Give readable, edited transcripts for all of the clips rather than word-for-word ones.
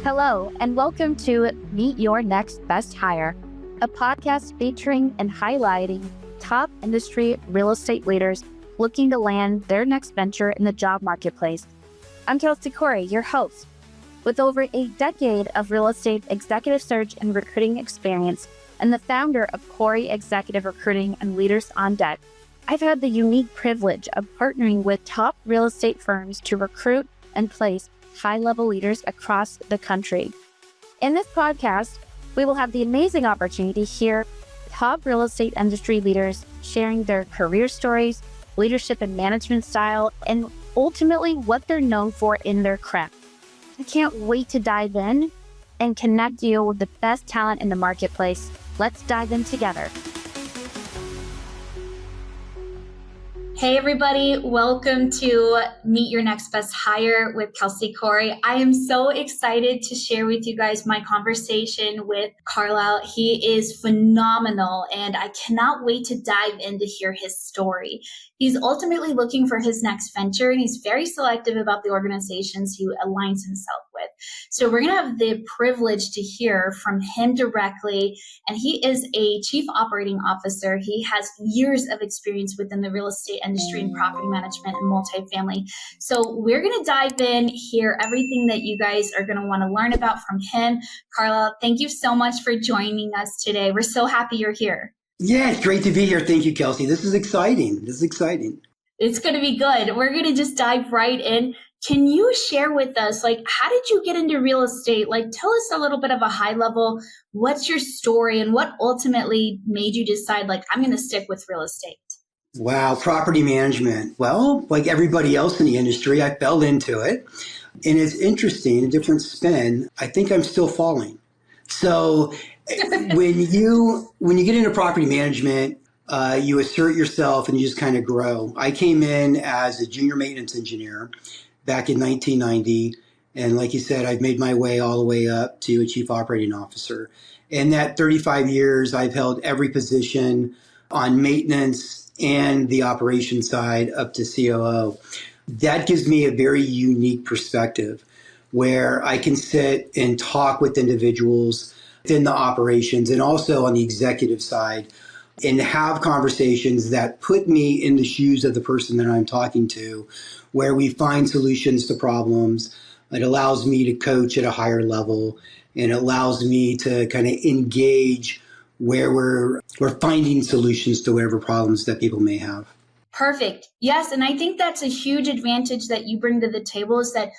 Hello, and welcome to Meet Your Next Best Hire, a podcast featuring and highlighting top industry real estate leaders looking to land their next venture in the job marketplace. I'm Kelsey Corey, your host. With over a decade of real estate executive search and recruiting experience, and the founder of Corey Executive Recruiting and Leaders on Deck, I've had the unique privilege of partnering with top real estate firms to recruit and place high-level leaders across the country. In this podcast, we will have the amazing opportunity to hear top real estate industry leaders sharing their career stories, leadership and management style, and ultimately what they're known for in their craft. I can't wait to dive in and connect you with the best talent in the marketplace. Let's dive in together. Hey everybody, welcome to Meet Your Next Best Hire with Kelsey Corey. I am so excited to share with you guys my conversation with Carlyle. He is phenomenal and I cannot wait to dive in to hear his story. He's ultimately looking for his next venture and he's very selective about the organizations he aligns himself with. So we're going to have the privilege to hear from him directly, and he is a chief operating officer. He has years of experience within the real estate industry and property management and multifamily. So we're going to dive in, hear everything that you guys are going to want to learn about from him. Carla, thank you so much for joining us today. We're so happy you're here. Yeah, it's great to be here. Thank you, Kelsey. This is exciting. It's going to be good. We're going to just dive right in. Can you share with us, how did you get into real estate? Tell us a little bit of a high level. What's your story and what ultimately made you decide, I'm going to stick with real estate? Wow, property management. Well, like everybody else in the industry, I fell into it. And it's interesting, a different spin. I think I'm still falling. So when you get into property management, you assert yourself and you just kind of grow. I came in as a junior maintenance engineer back in 1990. And like you said, I've made my way all the way up to a chief operating officer. In that 35 years, I've held every position on maintenance and the operations side up to COO. That gives me a very unique perspective where I can sit and talk with individuals within the operations and also on the executive side and have conversations that put me in the shoes of the person that I'm talking to, where we find solutions to problems. It allows me to coach at a higher level and it allows me to kind of engage where we're finding solutions to whatever problems that people may have. Perfect. Yes. And I think that's a huge advantage that you bring to the table is that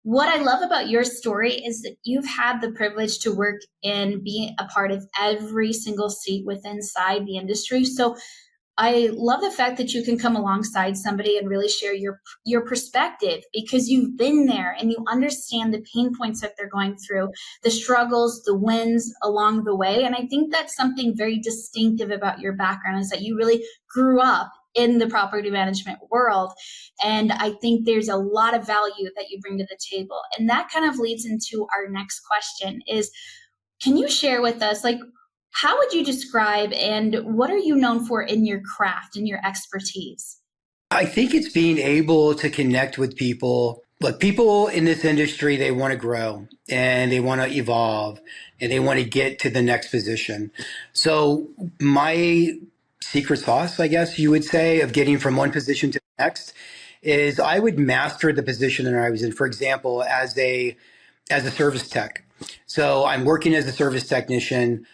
what I love about your story is that you've had the privilege to work and be a part of every single seat within inside the industry. So I love the fact that you can come alongside somebody and really share your perspective because you've been there and you understand the pain points that they're going through, the struggles, the wins along the way. And I think that's something very distinctive about your background is that you really grew up in the property management world. And I think there's a lot of value that you bring to the table. And that kind of leads into our next question is, can you share with us, how would you describe and what are you known for in your craft and your expertise? I think it's being able to connect with people. Look, people in this industry, they want to grow and they want to evolve and they want to get to the next position. So my secret sauce, I guess you would say, of getting from one position to the next is I would master the position that I was in. For example, as a service tech. So I'm working as a service technician.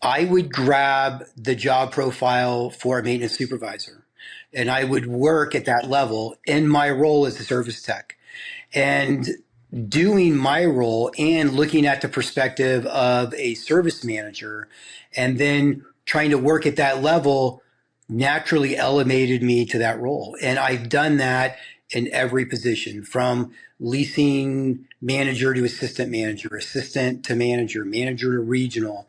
I would grab the job profile for a maintenance supervisor and I would work at that level in my role as a service tech and doing my role and looking at the perspective of a service manager and then trying to work at that level naturally elevated me to that role. And I've done that in every position from leasing manager to assistant manager, assistant to manager, manager to regional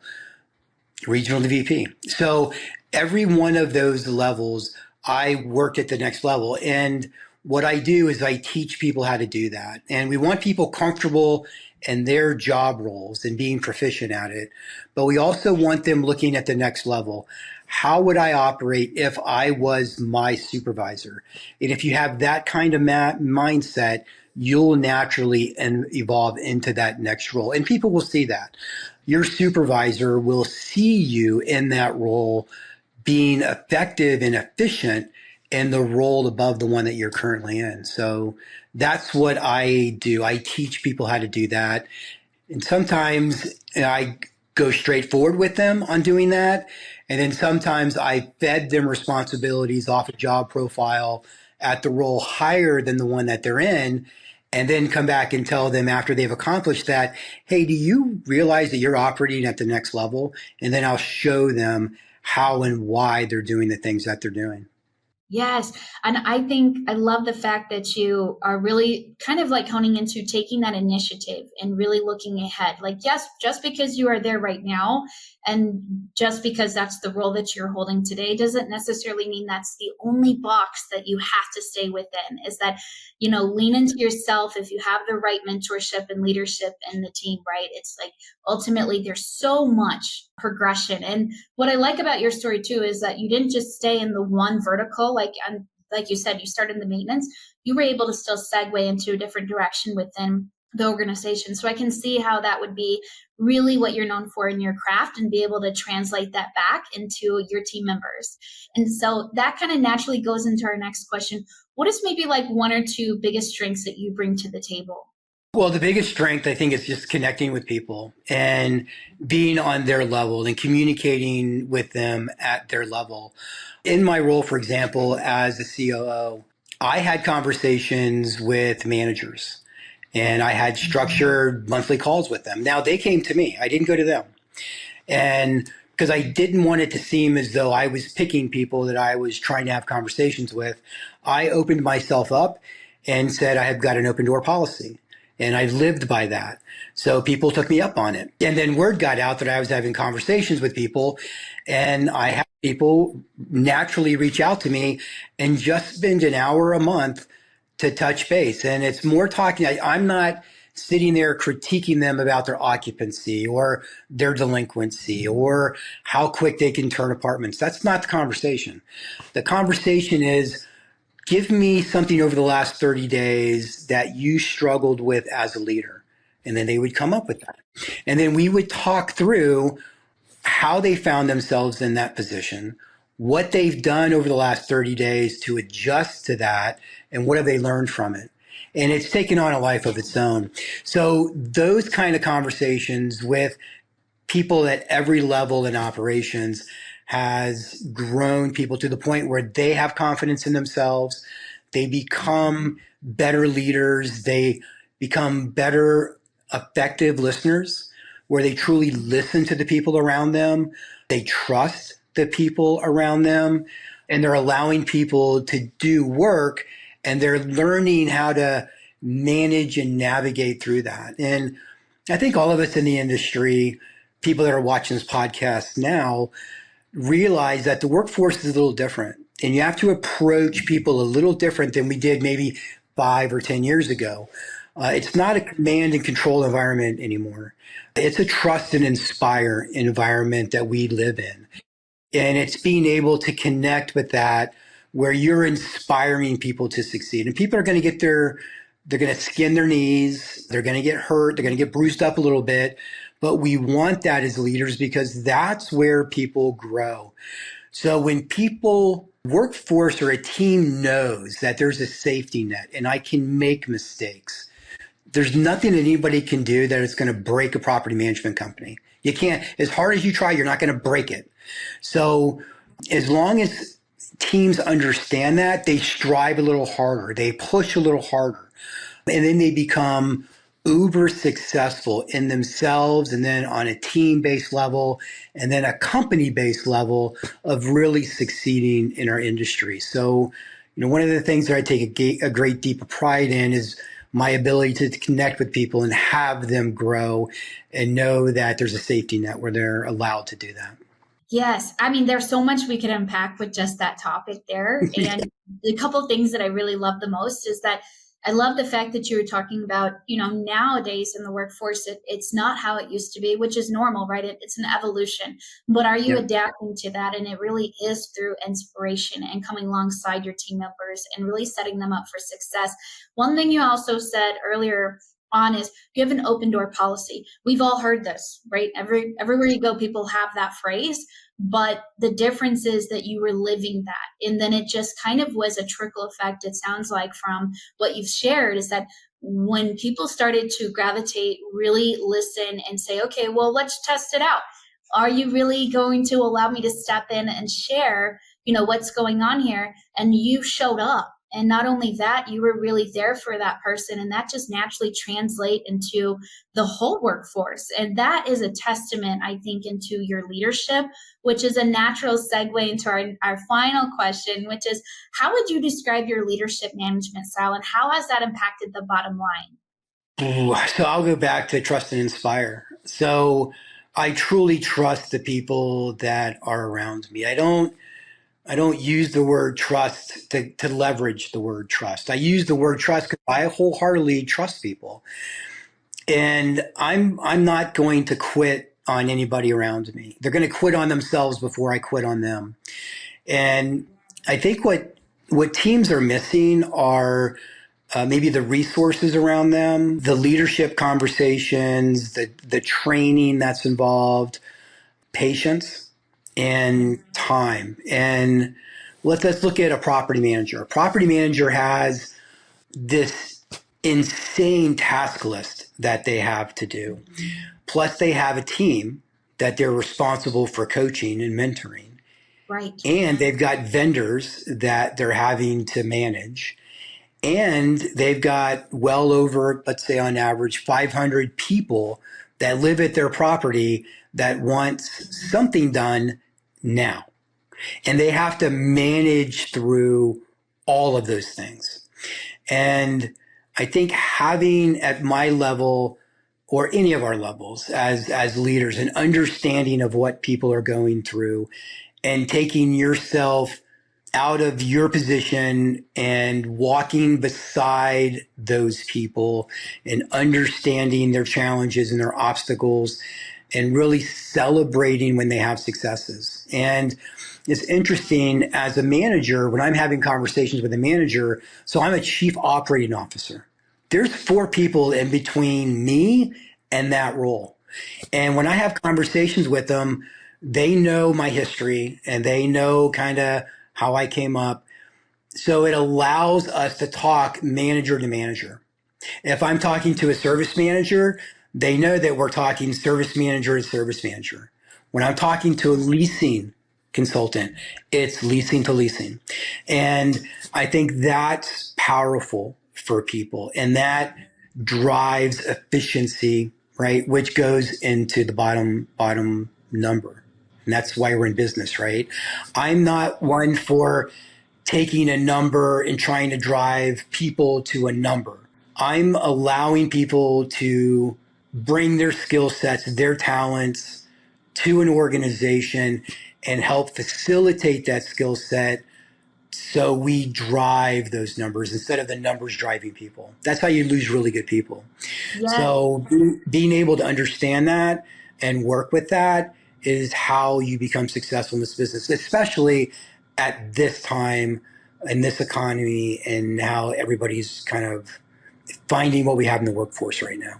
to VP. So every one of those levels, I worked at the next level. And what I do is I teach people how to do that. And we want people comfortable in their job roles and being proficient at it. But we also want them looking at the next level. How would I operate if I was my supervisor? And if you have that kind of mindset, you'll naturally evolve into that next role. And people will see that. Your supervisor will see you in that role being effective and efficient in the role above the one that you're currently in. So that's what I do. I teach people how to do that. And sometimes I go straight forward with them on doing that. And then sometimes I fed them responsibilities off a job profile at the role higher than the one that they're in. And then come back and tell them after they've accomplished that, hey, do you realize that you're operating at the next level? And then I'll show them how and why they're doing the things that they're doing. Yes. And I think I love the fact that you are really kind of like honing into taking that initiative and really looking ahead. Like, yes, just because you are there right now and just because that's the role that you're holding today doesn't necessarily mean that's the only box that you have to stay within. Is that, lean into yourself. If you have the right mentorship and leadership in the team, right? It's like ultimately there's so much progression. And what I like about your story too is that you didn't just stay in the one vertical, like you said, you started in the maintenance. You were able to still segue into a different direction within the organization. So I can see how that would be really what you're known for in your craft and be able to translate that back into your team members. And so that kind of naturally goes into our next question. What is maybe like one or two biggest strengths that you bring to the table? Well, the biggest strength, I think, is just connecting with people and being on their level and communicating with them at their level. In my role, for example, as a COO, I had conversations with managers and I had structured monthly calls with them. Now, they came to me, I didn't go to them. And because I didn't want it to seem as though I was picking people that I was trying to have conversations with, I opened myself up and said I have got an open door policy. And I lived by that. So people took me up on it. And then word got out that I was having conversations with people. And I had people naturally reach out to me and just spend an hour a month to touch base. And it's more talking. I'm not sitting there critiquing them about their occupancy or their delinquency or how quick they can turn apartments. That's not the conversation. The conversation is, give me something over the last 30 days that you struggled with as a leader. And then they would come up with that. And then we would talk through how they found themselves in that position, what they've done over the last 30 days to adjust to that, and what have they learned from it. And it's taken on a life of its own. So those kind of conversations with people at every level in operations has grown people to the point where they have confidence in themselves. They become better leaders. They become better, effective listeners, where they truly listen to the people around them. They trust the people around them, and they're allowing people to do work, and they're learning how to manage and navigate through that. And I think all of us in the industry, people that are watching this podcast now, realize that the workforce is a little different, and you have to approach people a little different than we did maybe 5 or 10 years ago. It's not a command and control environment anymore. It's a trust and inspire environment that we live in. And it's being able to connect with that where you're inspiring people to succeed. And people are going to they're going to skin their knees. They're going to get hurt. They're going to get bruised up a little bit. But we want that as leaders because that's where people grow. So when workforce or a team knows that there's a safety net and I can make mistakes, there's nothing anybody can do that is going to break a property management company. You can't, as hard as you try, you're not going to break it. So as long as teams understand that, they strive a little harder, they push a little harder, and then they become uber successful in themselves, and then on a team-based level, and then a company-based level of really succeeding in our industry. So, one of the things that I take a great deep pride in is my ability to connect with people and have them grow and know that there's a safety net where they're allowed to do that. Yes. I mean, there's so much we could unpack with just that topic there. And a couple of things that I really love the most is that I love the fact that you were talking about, nowadays in the workforce, it's not how it used to be, which is normal, right? It's an evolution. But are you Yeah. adapting to that? And it really is through inspiration and coming alongside your team members and really setting them up for success. One thing you also said earlier on is you have an open door policy. We've all heard this, right? Everywhere you go, people have that phrase. But the difference is that you were living that. And then it just kind of was a trickle effect, it sounds like, from what you've shared, is that when people started to gravitate, really listen and say, okay, well, let's test it out. Are you really going to allow me to step in and share, what's going on here? And you showed up. And not only that, you were really there for that person. And that just naturally translate into the whole workforce. And that is a testament, I think, into your leadership, which is a natural segue into our final question, which is, how would you describe your leadership management style and how has that impacted the bottom line? Ooh, so I'll go back to trust and inspire. So I truly trust the people that are around me. I don't use the word trust to leverage the word trust. I use the word trust because I wholeheartedly trust people. And I'm not going to quit on anybody around me. They're going to quit on themselves before I quit on them. And I think what teams are missing are maybe the resources around them, the leadership conversations, the training that's involved, patience and time. And let's look at a property manager. A property manager has this insane task list that they have to do. Plus, they have a team that they're responsible for coaching and mentoring. Right. And they've got vendors that they're having to manage. And they've got well over, let's say on average, 500 people that live at their property that wants something done now. And they have to manage through all of those things. And I think having at my level or any of our levels as leaders, an understanding of what people are going through and taking yourself out of your position and walking beside those people and understanding their challenges and their obstacles and really celebrating when they have successes. And it's interesting as a manager, when I'm having conversations with a manager, so I'm a chief operating officer. There's 4 people in between me and that role. And when I have conversations with them, they know my history and they know kind of how I came up. So it allows us to talk manager to manager. If I'm talking to a service manager, they know that we're talking service manager to service manager. When I'm talking to a leasing consultant, it's leasing to leasing. And I think that's powerful for people. And that drives efficiency, right? Which goes into the bottom number. And that's why we're in business, right? I'm not one for taking a number and trying to drive people to a number. I'm allowing people to bring their skill sets, their talents to an organization and help facilitate that skill set so we drive those numbers instead of the numbers driving people. That's how you lose really good people. Yes. So being able to understand that and work with that is how you become successful in this business, especially at this time in this economy and how everybody's kind of finding what we have in the workforce right now.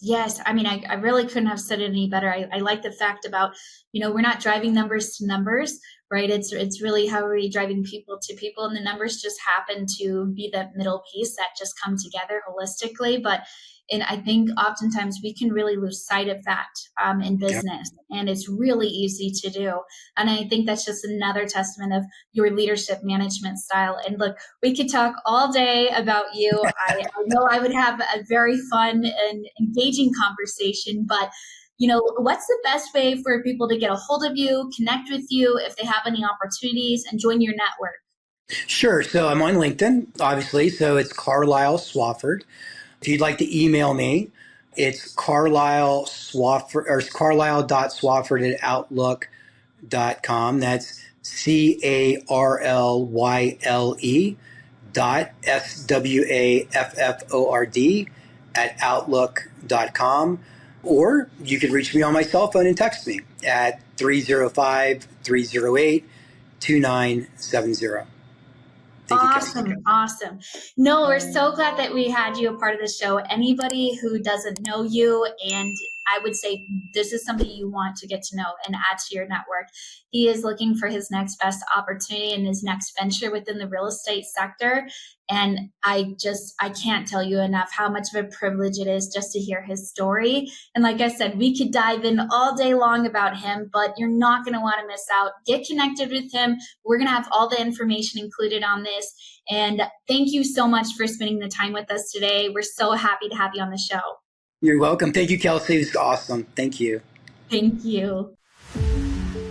Yes. I mean, I really couldn't have said it any better. I like the fact about, we're not driving numbers to numbers, right? It's really how are we driving people to people, and the numbers just happen to be that middle piece that just come together holistically. And I think oftentimes we can really lose sight of that in business, and it's really easy to do. And I think that's just another testament of your leadership management style. And look, we could talk all day about you. I know I would have a very fun and engaging conversation, but what's the best way for people to get a hold of you, connect with you if they have any opportunities, and join your network? Sure. So I'm on LinkedIn, obviously. So it's Carlyle Swafford. If you'd like to email me, it's Carlyle Swafford or carlyle.swafford@outlook.com. That's CARLYLE swafford@outlook.com, or you can reach me on my cell phone and text me at 305-308-2970. Thank you, Kelsey. Awesome. No, we're so glad that we had you a part of the show. Anybody who doesn't know you, and I would say this is somebody you want to get to know and add to your network. He is looking for his next best opportunity and his next venture within the real estate sector. And I can't tell you enough how much of a privilege it is just to hear his story. And like I said, we could dive in all day long about him, but you're not going to want to miss out. Get connected with him. We're going to have all the information included on this. And thank you so much for spending the time with us today. We're so happy to have you on the show. You're welcome. Thank you, Kelsey. It was awesome. Thank you. Thank you.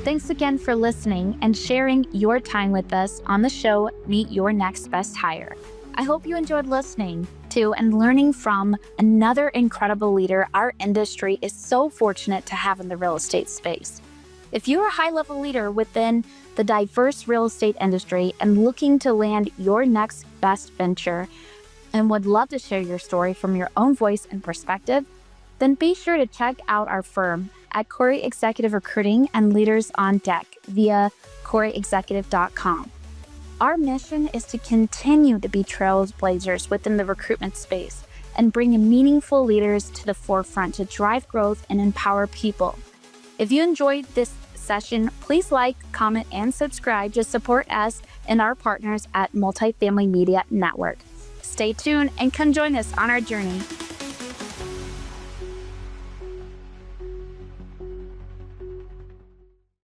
Thanks again for listening and sharing your time with us on the show, Meet Your Next Best Hire. I hope you enjoyed listening to and learning from another incredible leader our industry is so fortunate to have in the real estate space. If you're a high-level leader within the diverse real estate industry and looking to land your next best venture and would love to share your story from your own voice and perspective, then be sure to check out our firm at Corey Executive Recruiting and Leaders on Deck via CoreyExecutive.com. Our mission is to continue to be trailblazers within the recruitment space and bring meaningful leaders to the forefront to drive growth and empower people. If you enjoyed this session, please like, comment, and subscribe to support us and our partners at Multifamily Media Network. Stay tuned and come join us on our journey.